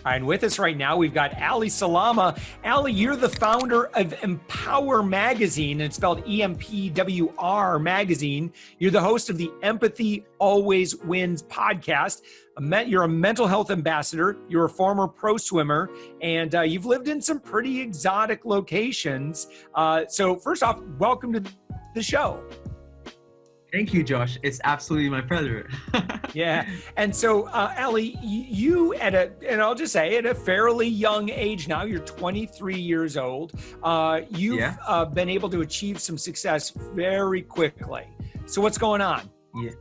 And with us right now, we've got Ali Salama. Ali, you're the founder of EMPWR Magazine, and it's spelled EMPWR Magazine. You're the host of the Empathy Always Wins podcast. You're a mental health ambassador. You're a former pro swimmer, and you've lived in some pretty exotic locations. So first off, welcome to the show. Thank you, Josh. It's absolutely my pleasure. Yeah. And so, Ali, you and I'll just say at a fairly young age now, you're 23 years old. You've been able to achieve some success very quickly. So what's going on? Yeah.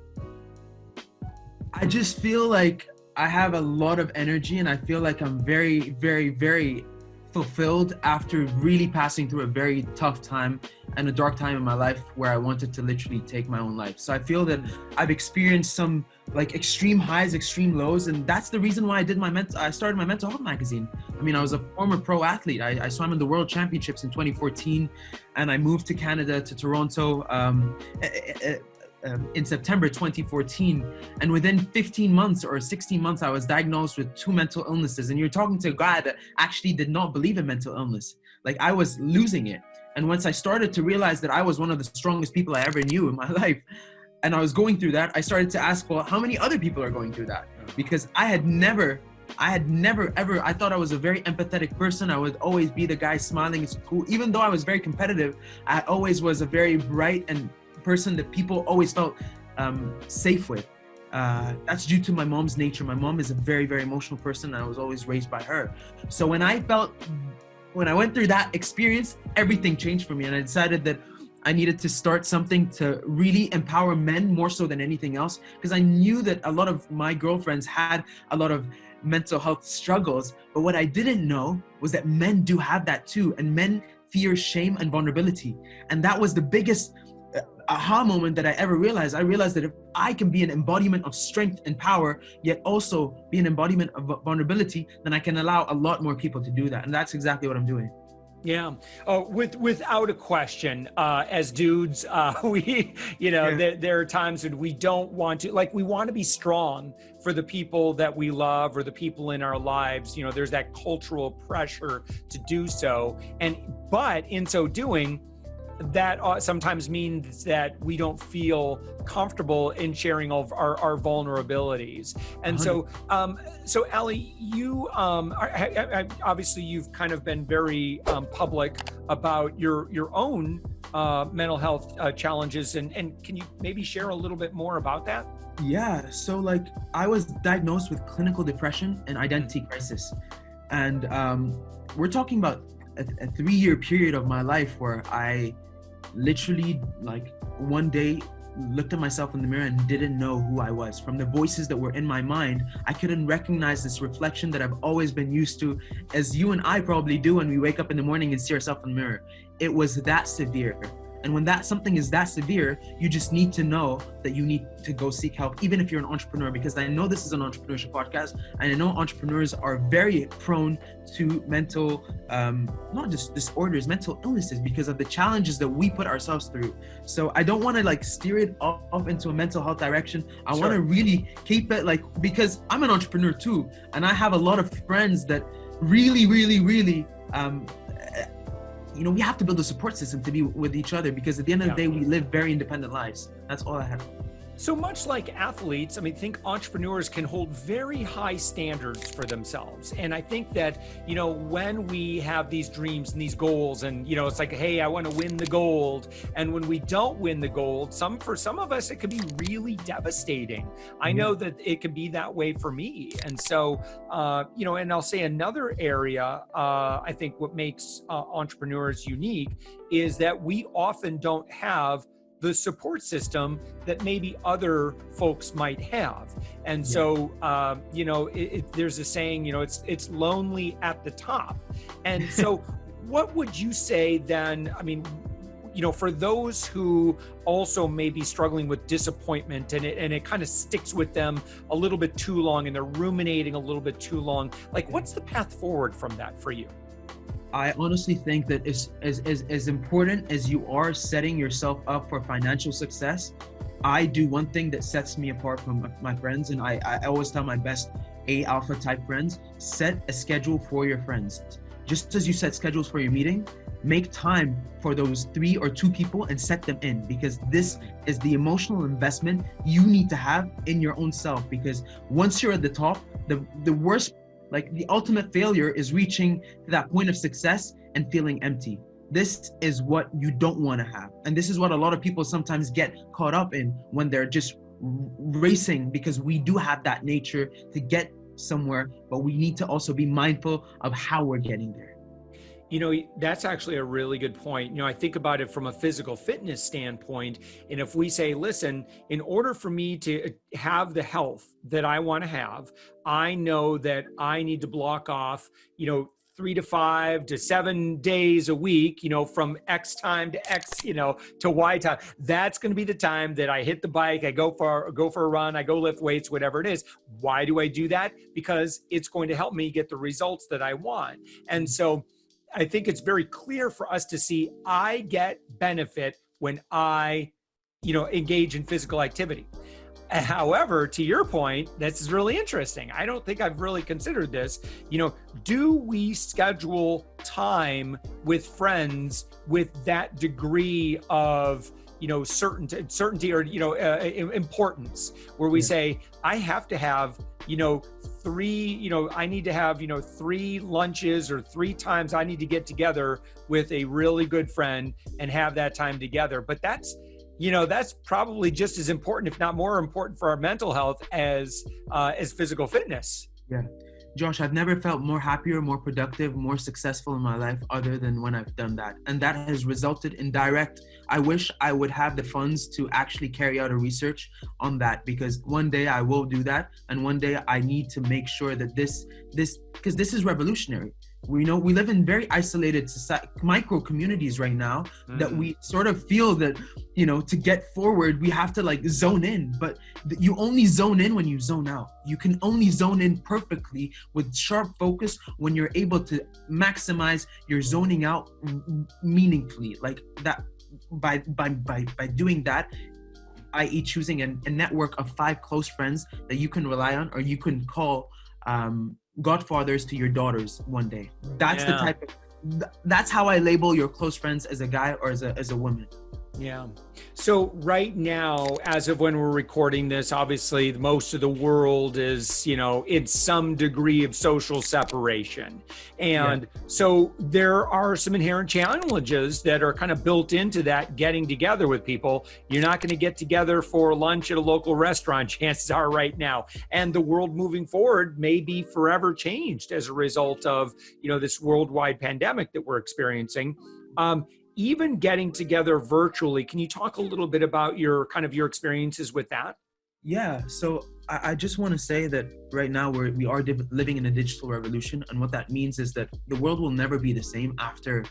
I just feel like I have a lot of energy, and I feel like I'm very, very, very fulfilled after really passing through a very tough time and a dark time in my life where I wanted to literally take my own life. So I feel that I've experienced some like extreme highs, extreme lows, and that's the reason why I started my mental health magazine. I mean, I was a former pro athlete. I swam in the World Championships in 2014, and I moved to Canada, to Toronto, in September 2014, and within 15 months or 16 months I was diagnosed with 2 mental illnesses. And you're talking to a guy that actually did not believe in mental illness. Like, I was losing it. And once I started to realize that I was one of the strongest people I ever knew in my life, and I was going through that, I started to ask, well, how many other people are going through that? Because I thought I was a very empathetic person. I would always be the guy smiling at school. Even though I was very competitive, I always was a very bright and person that people always felt safe with. That's due to my mom's nature. My mom is a very, very emotional person, and I was always raised by her. So when I went through that experience, everything changed for me, and I decided that I needed to start something to really empower men more so than anything else, because I knew that a lot of my girlfriends had a lot of mental health struggles, but what I didn't know was that men do have that too, and men fear shame and vulnerability. And that was the biggest aha moment that I ever realized. I realized that if I can be an embodiment of strength and power, yet also be an embodiment of vulnerability, then I can allow a lot more people to do that. And that's exactly what I'm doing. Yeah. Without a question, as dudes, there are times when we don't want to, like, we want to be strong for the people that we love or the people in our lives. You know, there's that cultural pressure to do so. But in so doing, that sometimes means that we don't feel comfortable in sharing all of our vulnerabilities. And so Ali, you obviously you've kind of been very public about your own mental health challenges, and can you maybe share a little bit more about that? Yeah, so like I was diagnosed with clinical depression and identity crisis, and we're talking about a 3-year period of my life where I literally, like, one day looked at myself in the mirror and didn't know who I was. From the voices that were in my mind, I couldn't recognize this reflection that I've always been used to, as you and I probably do when we wake up in the morning and see ourselves in the mirror. It was that severe. And when something is that severe, you just need to know that you need to go seek help, even if you're an entrepreneur, because I know this is an entrepreneurship podcast, and I know entrepreneurs are very prone to mental, not just disorders, mental illnesses, because of the challenges that we put ourselves through. So I don't want to like steer it off into a mental health direction. I want to really keep it like, because I'm an entrepreneur too, and I have a lot of friends that really, really, really, we have to build a support system to be with each other, because at the end of the day, we live very independent lives. That's all I have. So much like athletes, I think entrepreneurs can hold very high standards for themselves. And I think that, when we have these dreams and these goals and, it's like, hey, I want to win the gold. And when we don't win the gold, for some of us, it could be really devastating. I know that it can be that way for me. And so, and I'll say another area, I think what makes entrepreneurs unique is that we often don't have the support system that maybe other folks might have. And so, there's a saying, it's lonely at the top. And so what would you say then, for those who also may be struggling with disappointment and it kind of sticks with them a little bit too long and they're ruminating a little bit too long, like what's the path forward from that for you? I honestly think that as important as you are setting yourself up for financial success, I do one thing that sets me apart from my friends, and I always tell my best A alpha type friends, set a schedule for your friends. Just as you set schedules for your meeting, make time for those 3 or 2 people and set them in, because this is the emotional investment you need to have in your own self. Because once you're at the top, the worst, like the ultimate failure is reaching to that point of success and feeling empty. This is what you don't want to have. And this is what a lot of people sometimes get caught up in when they're just racing, because we do have that nature to get somewhere, but we need to also be mindful of how we're getting there. You know, that's actually a really good point. You know, I think about it from a physical fitness standpoint. And if we say, listen, in order for me to have the health that I want to have, I know that I need to block off, 3 to 5 to 7 days a week, from X time to X, to Y time. That's going to be the time that I hit the bike, I go for a run, I go lift weights, whatever it is. Why do I do that? Because it's going to help me get the results that I want. And so I think it's very clear for us to see I get benefit when I, engage in physical activity. However, to your point, this is really interesting. I don't think I've really considered this. Do we schedule time with friends with that degree of, certainty or, importance, where we say, I have to have, I need to have, 3 lunches or 3 times I need to get together with a really good friend and have that time together. But that's probably just as important, if not more important, for our mental health as physical fitness. Yeah. Josh, I've never felt more happier, more productive, more successful in my life other than when I've done that. And that has resulted in I wish I would have the funds to actually carry out a research on that, because one day I will do that. And one day I need to make sure that because this is revolutionary. We live in very isolated micro communities right now, that we sort of feel that, to get forward, we have to zone in, but you only zone in when you zone out. You can only zone in perfectly with sharp focus when you're able to maximize your zoning out meaningfully, like that. By doing that, i.e. choosing a network of 5 close friends that you can rely on, or you can call godfathers to your daughters one day. That's the type of, that's how I label your close friends as a guy or as a woman. Yeah. So right now, as of when we're recording this, obviously most of the world is, in some degree of social separation. And so there are some inherent challenges that are kind of built into that getting together with people. You're not going to get together for lunch at a local restaurant, chances are right now. And the world moving forward may be forever changed as a result of, this worldwide pandemic that we're experiencing. Even getting together virtually, can you talk a little bit about your experiences with that? Yeah, so I just want to say that right now we are living in a digital revolution, and what that means is that the world will never be the same after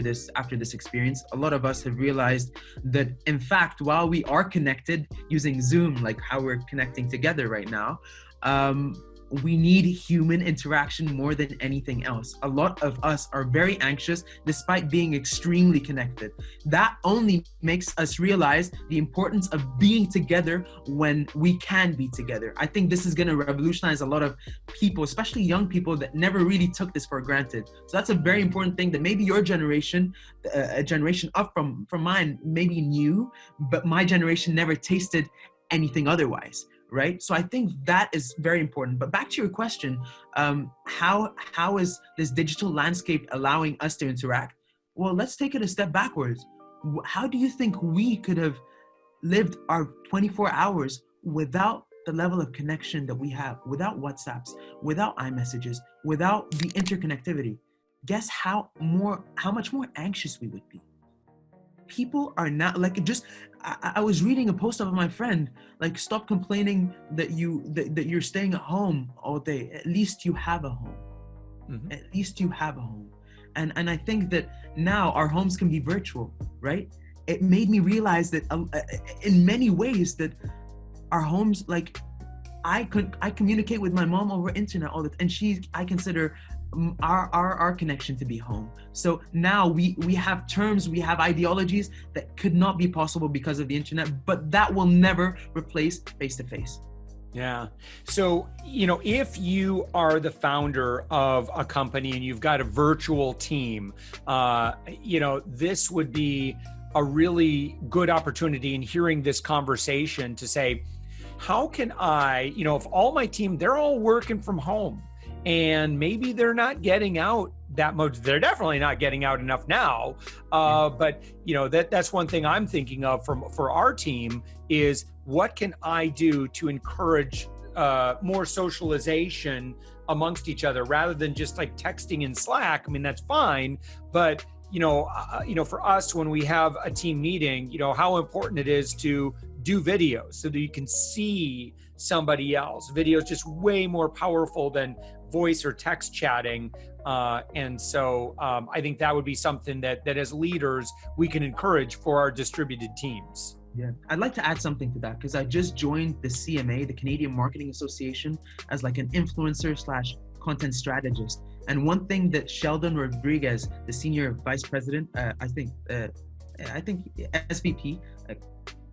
this experience. A lot of us have realized that, in fact, while we are connected using Zoom, like how we're connecting together right now, we need human interaction more than anything else. A lot of us are very anxious despite being extremely connected. That only makes us realize the importance of being together when we can be together. I think this is going to revolutionize a lot of people, especially young people that never really took this for granted. So that's a very important thing that maybe your generation, a generation up from mine, maybe knew, but my generation never tasted anything otherwise. Right? So I think that is very important. But back to your question, how is this digital landscape allowing us to interact? Well, let's take it a step backwards. How do you think we could have lived our 24 hours without the level of connection that we have, without WhatsApps, without iMessages, without the interconnectivity? Guess how much more anxious we would be. People are not I was reading a post of my friend, stop complaining that you're staying at home all day. At least you have a home. Mm-hmm. At least you have a home. And I think that now our homes can be virtual, right? It made me realize that in many ways that our homes, I communicate with my mom over internet all the time, and I consider our connection to be home. So now we have terms, we have ideologies that could not be possible because of the internet, but that will never replace face-to-face. Yeah. So, if you are the founder of a company and you've got a virtual team, this would be a really good opportunity in hearing this conversation to say, how can I, if all my team, they're all working from home and maybe they're not getting out that much. They're definitely not getting out enough now. But that's one thing I'm thinking of for our team is what can I do to encourage more socialization amongst each other rather than just like texting in Slack. I mean, that's fine, but for us, when we have a team meeting, how important it is to do videos so that you can see somebody else. Video is just way more powerful than voice or text chatting. And so I think that would be something that as leaders, we can encourage for our distributed teams. Yeah, I'd like to add something to that because I just joined the CMA, the Canadian Marketing Association, as like an influencer / content strategist. And one thing that Sheldon Rodriguez, the senior vice president, I think SVP,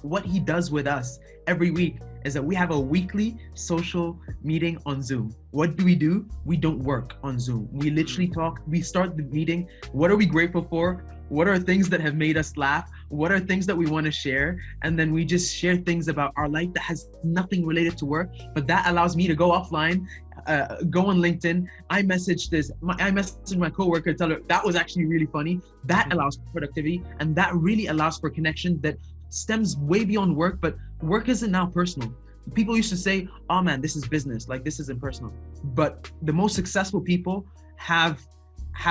what he does with us every week is that we have a weekly social meeting on Zoom. What do? We don't work on Zoom. We literally talk, we start the meeting. What are we grateful for? What are things that have made us laugh? What are things that we want to share? And then we just share things about our life that has nothing related to work, but that allows me to go offline, go on LinkedIn. I messaged my coworker, tell her that was actually really funny. That allows for productivity, and that really allows for connection that stems way beyond work, but work isn't now personal. People used to say, oh man, this is business, like this isn't personal. But the most successful people have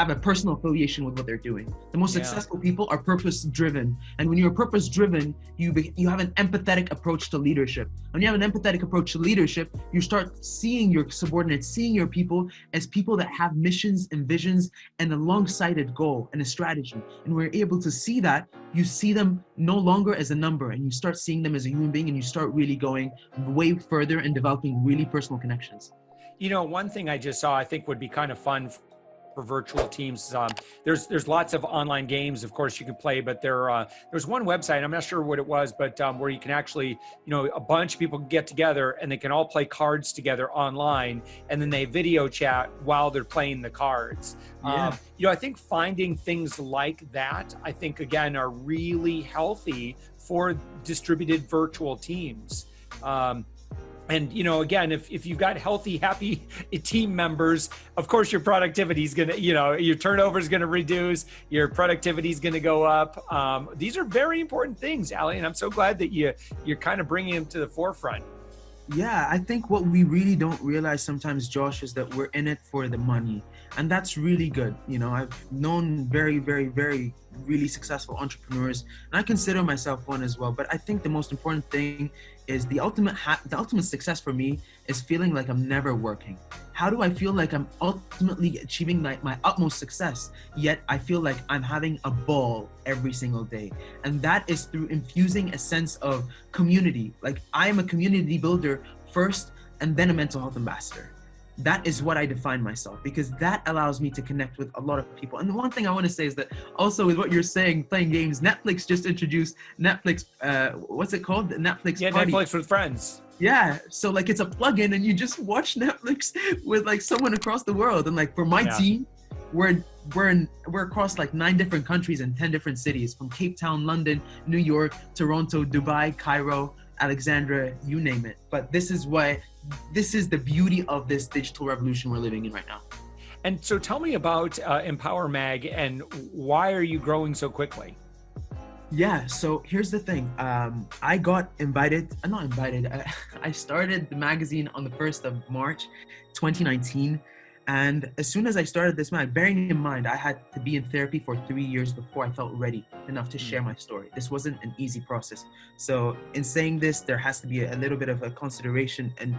a personal affiliation with what they're doing. The most successful people are purpose driven. And when you're purpose driven, you have an empathetic approach to leadership. When you have an empathetic approach to leadership, you start seeing your subordinates, seeing your people as people that have missions and visions and a long-sighted goal and a strategy. And we're able to see that. You see them no longer as a number, and you start seeing them as a human being, and you start really going way further and developing really personal connections. One thing I just saw I think would be kind of fun for virtual teams. There's lots of online games, of course, you can play, but there's one website, I'm not sure what it was, but where you can actually, a bunch of people get together and they can all play cards together online, and then they video chat while they're playing the cards. I think finding things like that, I think, again, are really healthy for distributed virtual teams. And, again, if you've got healthy, happy team members, of course, your productivity is going to, your turnover is going to reduce, your productivity is going to go up. These are very important things, Ali, and I'm so glad that you're kind of bringing them to the forefront. Yeah, I think what we really don't realize sometimes, Josh, is that we're in it for the money. And that's really good. I've known very, very, very really successful entrepreneurs, and I consider myself one as well. But I think the most important thing is the ultimate success for me is feeling like I'm never working. How do I feel like I'm ultimately achieving my utmost success, yet I feel like I'm having a ball every single day? And that is through infusing a sense of community. Like, I am a community builder first, and then a mental health ambassador. That is what I define myself, because that allows me to connect with a lot of people. And the one thing I want to say is that also with what you're saying, playing games, Netflix just introduced Netflix, what's it called? Netflix Party. Netflix with friends. Yeah, so like it's a plugin and you just watch Netflix with like someone across the world. And like for my team, we're across like 9 different countries and 10 different cities, from Cape Town, London, New York, Toronto, Dubai, Cairo, Alexandria, you name it. But this is the beauty of this digital revolution we're living in right now. And so tell me about EMPWR MAG, and why are you growing so quickly? Yeah, so here's the thing. I got I started the magazine on the 1st of March, 2019. And as soon as I started this mag, bearing in mind, I had to be in therapy for 3 years before I felt ready enough to share my story. This wasn't an easy process. So in saying this, there has to be a little bit of a consideration and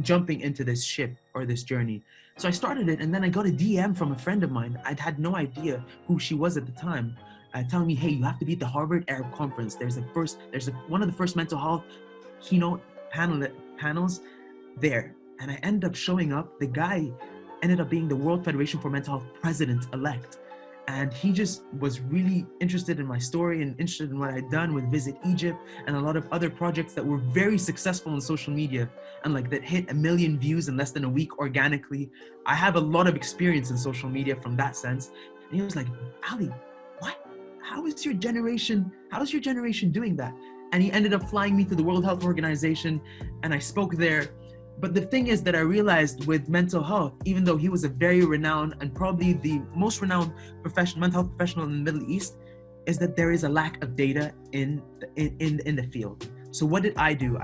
jumping into this ship or this journey. So I started it, and then I got a DM from a friend of mine. I'd had no idea who she was at the time, telling me, hey, you have to be at the Harvard Arab Conference. There's one of the first mental health keynote panels there. And I ended up showing up. The guy ended up being the World Federation for Mental Health president-elect. And he just was really interested in my story and interested in what I'd done with Visit Egypt and a lot of other projects that were very successful on social media and like that hit 1 million views in less than a week organically. I have a lot of experience in social media from that sense. And he was like, Ali, what? How is your generation doing that? And he ended up flying me to the World Health Organization, and I spoke there. But the thing is that I realized with mental health, even though he was a very renowned and probably the most renowned mental health professional in the Middle East, is that there is a lack of data in the field. So what did I do?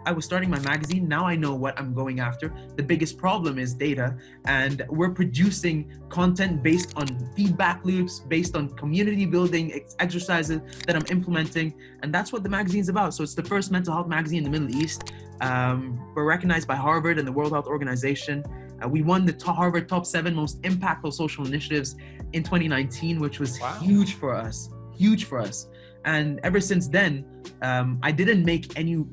I was starting my magazine. Now I know what I'm going after. The biggest problem is data, and we're producing content based on feedback loops, based on community building exercises that I'm implementing, and that's what the magazine's about. So it's the first mental health magazine in the Middle East. We're recognized by Harvard and the World Health Organization. We won the Harvard Top 7 Most Impactful Social Initiatives in 2019, which was huge for us. And ever since then, I didn't make any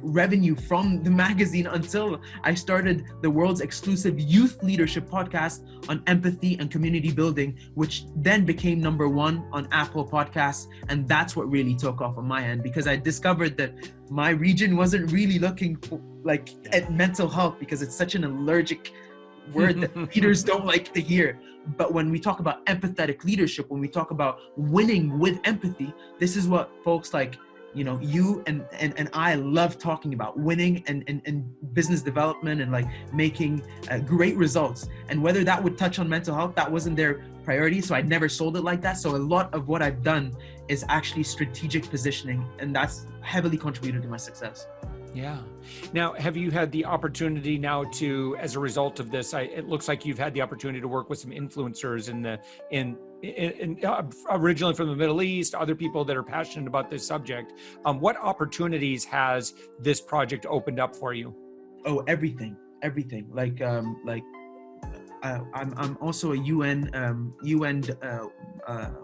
revenue from the magazine until I started the world's exclusive youth leadership podcast on empathy and community building, which then became #1 on Apple Podcasts. And that's what really took off on my end, because I discovered that my region wasn't really looking for, at mental health, because it's such an allergic word that leaders don't like to hear. But when we talk about empathetic leadership, when we talk about winning with empathy, this is what folks like, you and I love talking about: winning and business development and making great results. And whether that would touch on mental health, that wasn't their priority. So I'd never sold it like that. So a lot of what I've done is actually strategic positioning, and that's heavily contributed to my success. Yeah. Now, have you had the opportunity now to, as a result of this, it looks like you've had the opportunity to work with some influencers originally from the Middle East, other people that are passionate about this subject. What opportunities has this project opened up for you? Oh, everything. I'm also a UN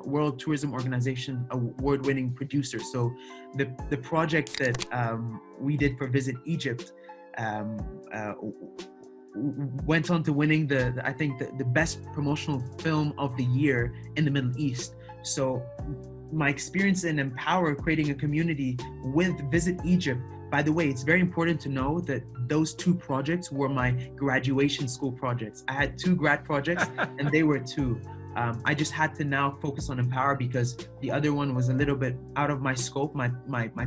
World Tourism Organization award-winning producer. So the project that we did for Visit Egypt went on to winning the best promotional film of the year in the Middle East. So my experience in EMPWR, creating a community with Visit Egypt. By the way, it's very important to know that those 2 projects were my graduation school projects. I had 2 grad projects and they were 2. I just had to now focus on EMPWR because the other one was a little bit out of my scope, my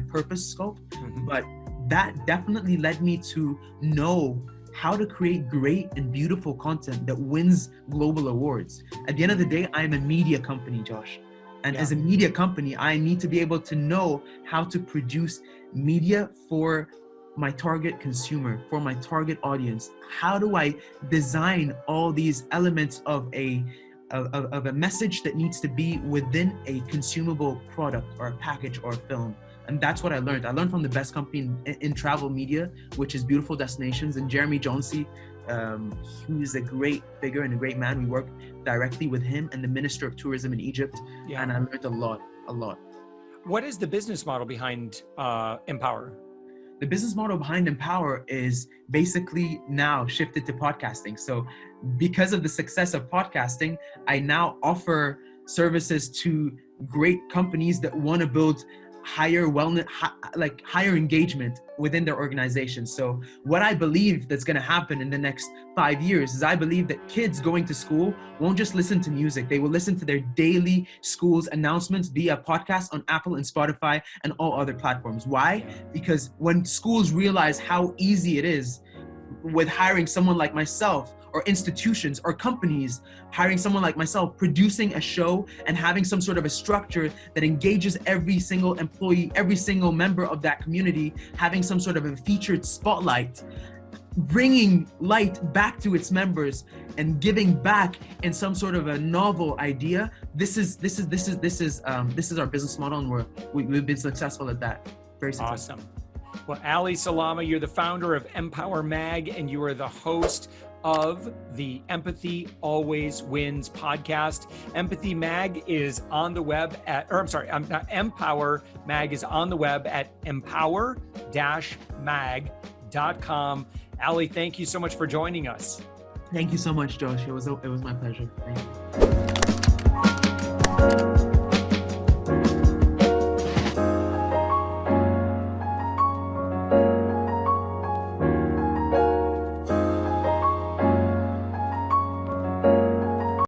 purpose scope. Mm-hmm. But that definitely led me to know how to create great and beautiful content that wins global awards. At the end of the day, I'm a media company, Josh. And as a media company, I need to be able to know how to produce media for my target consumer, for my target audience. How do I design all these elements of a message that needs to be within a consumable product or a package or a film? And that's what I learned. I learned from the best company in travel media, which is Beautiful Destinations, and Jeremy Jonesy. He's a great figure and a great man. We work directly with him and the Minister of Tourism in Egypt. Yeah. And I learned a lot. What is the business model behind EMPWR? The business model behind EMPWR is basically now shifted to podcasting. So because of the success of podcasting, I now offer services to great companies that want to build higher wellness, higher engagement within their organization. So what I believe that's going to happen in the next 5 years is I believe that kids going to school won't just listen to music. They will listen to their daily school's announcements via podcast on Apple and Spotify and all other platforms. Why? Because when schools realize how easy it is with hiring someone like myself, or institutions or companies hiring someone like myself, producing a show and having some sort of a structure that engages every single employee, every single member of that community, having some sort of a featured spotlight, bringing light back to its members and giving back in some sort of a novel idea. This is our business model, and we've been successful at that. Very successful. Awesome. Well, Ali Salama, you're the founder of EMPWR MAG, and you are the host of the Empathy Always Wins podcast. Empathy Mag is on the web EMPWR MAG is on the web at empower-mag.com. Ali, thank you so much for joining us. Thank you so much, Josh. It was my pleasure. Thank you.